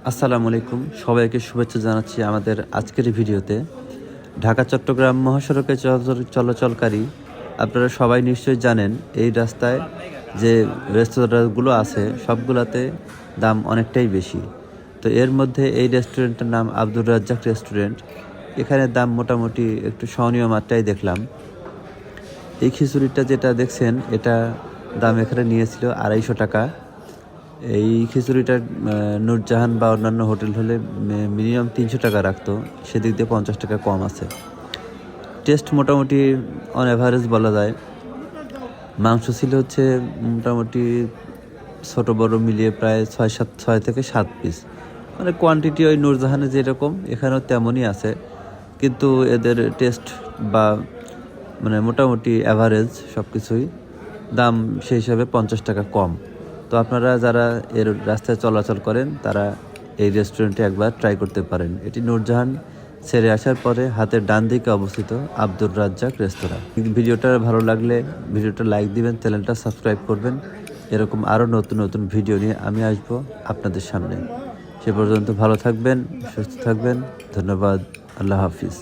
আসসালামু আলাইকুম, সবাইকে শুভেচ্ছা জানাচ্ছি আমাদের আজকের ভিডিওতে। ঢাকা চট্টগ্রাম মহাসড়কে চলাচলকারী আপনারা সবাই নিশ্চয়ই জানেন, এই রাস্তায় যে রেস্তোরাঁগুলো আছে সবগুলাতে দাম অনেকটাই বেশি। তো এর মধ্যে এই রেস্টুরেন্টের নাম আব্দুর রাজ্জাক রেস্টুরেন্ট। এখানে দাম মোটামুটি একটু সহনীয় মাত্রায় দেখলাম। এই খিচুড়িটা যেটা দেখছেন, এটা দাম এখানে নিয়েছিল 250 টাকা। এই খিচুড়িটা নূরজাহান বা অন্যান্য হোটেল হলে মিনিমাম 300 টাকা রাখতো, সেদিক দিয়ে 50 টাকা কম আছে। টেস্ট মোটামুটি অন অ্যাভারেজ বলা যায়। মাংস ছিল হচ্ছে মোটামুটি ছোটো বড় মিলিয়ে প্রায় 6 থেকে 7 পিস। মানে কোয়ান্টিটি ওই নূরজাহানে যেরকম এখানেও তেমনই আছে, কিন্তু এদের টেস্ট বা মানে মোটামুটি অ্যাভারেজ সব কিছুই। দাম সেই হিসাবে 50 টাকা কম। তো আপনারা যারা এর রাস্তায় চলাচল করেন তারা এই রেস্টুরেন্টে একবার ট্রাই করতে পারেন। এটি নূরজাহান ছেড়ে আসার পরে হাতের ডান দিকে অবস্থিত আব্দুর রাজ্জাক রেস্তোরাঁ। ভিডিওটা ভালো লাগলে ভিডিওটা লাইক দিবেন, চ্যানেলটা সাবস্ক্রাইব করবেন। এরকম আরও নতুন নতুন ভিডিও নিয়ে আমি আসবো আপনাদের সামনে। সে পর্যন্ত ভালো থাকবেন, সুস্থ থাকবেন। ধন্যবাদ। আল্লাহ হাফিজ।